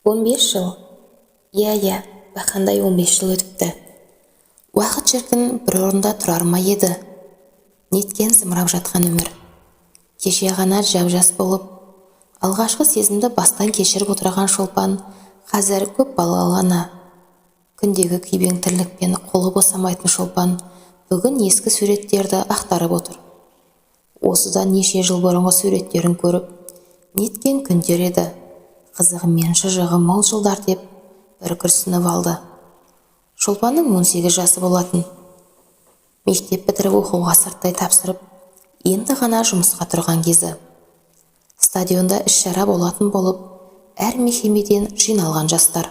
15 жыл. Иә, бақандай 15 жыл өтіпті. Уақыт шіркін бір орында тұрар ма еді? Неткен зымырап жатқан өмір. Кеше ғана жап-жас болып, алғашқы сезімді бастан кешіріп отырған Шолпан қазір көп балалы ана. Күндегі күйбең тірлікпен қолы босамайтын Шолпан бүгін ескі суреттерді ақтарып отыр. Осыдан неше жыл бұрынғы суреттерін көріп, неткен күндер еді. Қызығы мен шыжығы мол жылдар деп бір күрсініп алды. Шолпанның 18 жасы болатын. Мектеп бітіріп оқуға сырттай тапсырып, енді ғана жұмысқа тұрған кезі. Стадионда іс-шара болатын болып, әр мекемеден жиналған жастар.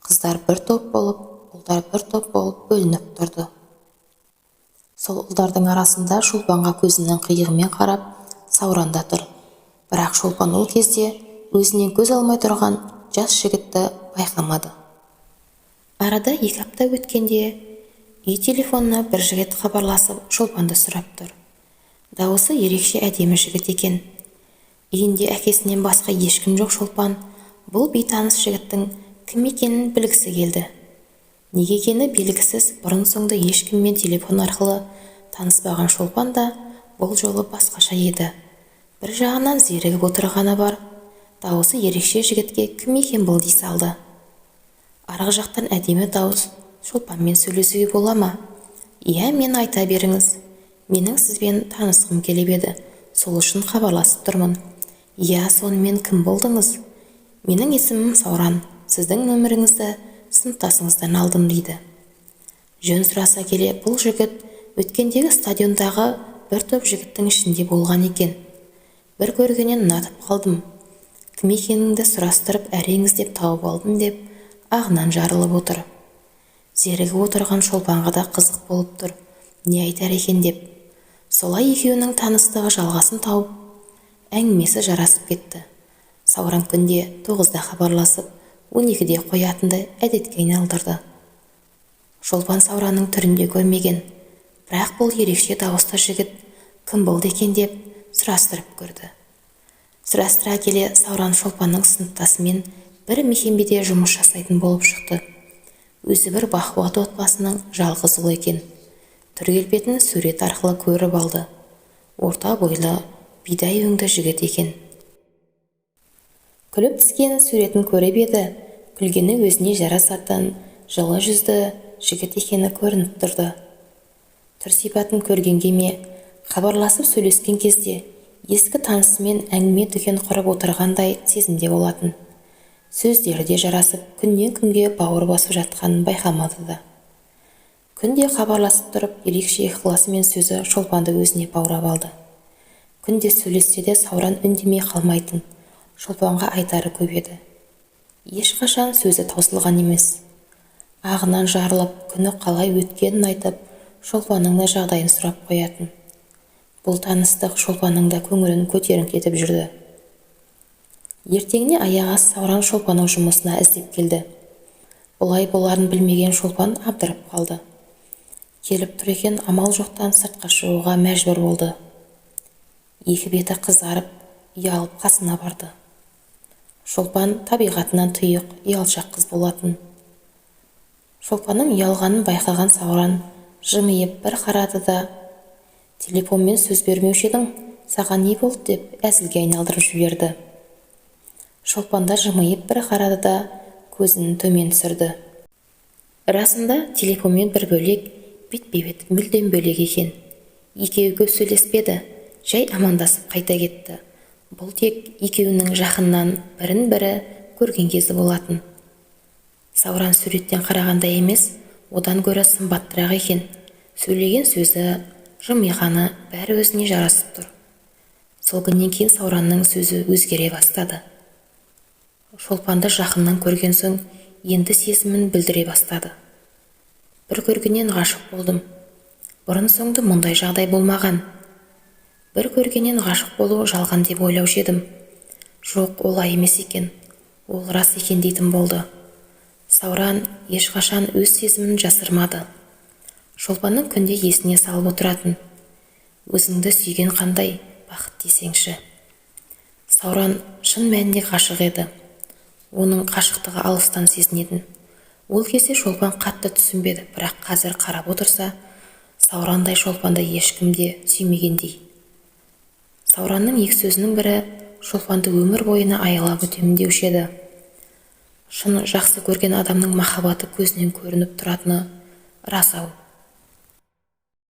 Қыздар бір топ болып, ұлдар бір топ болып бөлініп тұрды. Сол ұлдардың арасында Шолпанға көзінің қиығымен қарап, Сауран да тұр. Бірақ Шолпан ол кезде өзінен көз алмай тұрған жас жігітті байқамады. Арада 2 апта өткенде үй телефонына бір жігіт хабарласып Шолпанды сұрап тұр. Дауысы ерекше әдемі жігіт екен. Үйінде әкесінен басқа ешкім жоқ. Шолпан бұл бейтаныс жігіттің кім екенін білгісі келді. Неге екені белгісіз бұрын-соңды ешкіммен телефон арқылы таныспаған Шолпан да бұл жолы басқаша еді. Бір жағынан зерігіп отырғаны бар. Дауысы ерекше жігітке кім екен бұл дей салды. Арғы жақтан әдемі дауыс: Шолпанмен сөйлесуге бола ма? Иә, мен айта беріңіз. Менің сізбен танысқым келіп еді. Сол үшін хабарласып тұрмын. Иә, сонымен кім болдыңыз? Менің есімім Сауран. Сіздің нөміріңізді сыныптасыңыздан алдым дейді. Жөн сұраса келе, бұл жігіт өткендегі стадиондағы бір топ жігіттің ішінде болған екен. Бір көргеннен ұнатып қалдым. Кім екеніңді сұрастырып әреңіз деп тауып алдым деп ағынан жарылып отыр. Зерігіп отырған Шолпанға да қызық болып тұр. Не айтар екен деп. Солай екеуінің таныстығы жалғасын тауып, әңгімесі жарасып кетті. Сауран күнде 9-да хабарласып, 12-де қоятынды әдетке айналдырды. Шолпан Сауранның түрінде көрмеген, бірақ бұл ерекше дауысты жігіт кім болды екен деп сұрастырып көрді. Сұрастыра келе, Сауран Шолпанның сыныптасымен бір мекемеде жұмыс жасайтын болып шықты. Өзі бір бақуат отбасының жалғыз ұлы екен. Түр-келбетін сурет арқылы көріп алды. Орта бойлы, бидай өңді жігіт екен. Күліп түскен суретін көріп еді, күлгені өзіне жарасатын жылы жүзді жігіт екені көрініп тұрды. Түр-сипатын көргенге ме, хабарласып сөйлескен кезде ескі танысымен әңгіме дүкен құрып отырғандай сезімде болатын. Сөздері де жарасып, күннен күнге бауыр басып жатқанын байқамады да. Күнде хабарласып тұрып, ерекше ықыласымен сөзі Шолпанды өзіне баурап алды. Күнде сөйлессе де Сауран үндемей қалмайтын. Шолпанға айтары көп еді. Ешқашан сөзі таусылған емес. Ағынан жарылып, күні қалай өткенін айтып, Шолпанның да жағдайын сұрап қоятын. Бұл таныстық Шолпанның да көңілін көтеріңкі етіп жүрді. Ертеңіне аяқ ас Сауран Шолпанның жұмысына іздеп келді. Бұлай боларын білмеген Шолпан абдырап қалды. Келіп тұр екен, амал жоқтан сыртқа шығуға мәжбүр болды. Екі беті қызарып, ұялып қасына барды. Шолпан табиғатынан тұйық, ұялшақ қыз болатын. Шолпанның ұялғанын байқаған Сауран жымиып бір қарады да: телефонмен сөз бермеуші едің, саған не болды деп әзілге айналдырып жіберді. Шолпанда жымиып бір қарады да көзін төмен түсірді. Расында телефонмен бір бөлек, бетпе-бет мүлдем бөлек екен. Екеуі көп сөйлеспеді, жай амандасып қайта кетті. Бұл тек екеуінің жақыннан бірін-бірі көрген кезі болатын. Сауран суреттен қарағанда емес, одан гөрі сымбаттырақ екен. Сөйлеген сөзі, жымиғаны бәрі өзіне жарасып тұр. Сол күннен кейін Сауранның сөзі өзгере бастады. Шолпанды жақыннан көрген соң енді сезімін білдіре бастады. Бір көргеннен ғашық болдым. Бұрын соңды мұндай жағдай болмаған. Бір көргеннен ғашық болу жалған деп ойлаушы едім. Жоқ, олай емес екен. Ол рас екен дейтін болды. Сауран ешқашан өз сезімін жасырмады. Шолпанның күнде есіне салып отыратын. Өзіңді сүйген қандай бақыт десеңші. Сауран шын мәнінде ғашық еді. оның қашықтығы алыстан сезінетін. Ол кезде шолпан қатты түсінбеді, бірақ қазір қарап отырса, Саурандай шолпанды ешкім де сүймегендей. Сауранның екі сөзінің бірі шолпанды өмір бойына аялап өтемін деуші еді. Шын жақсы көрген адамның махаббаты көзінен көрініп тұратыны рас-ау.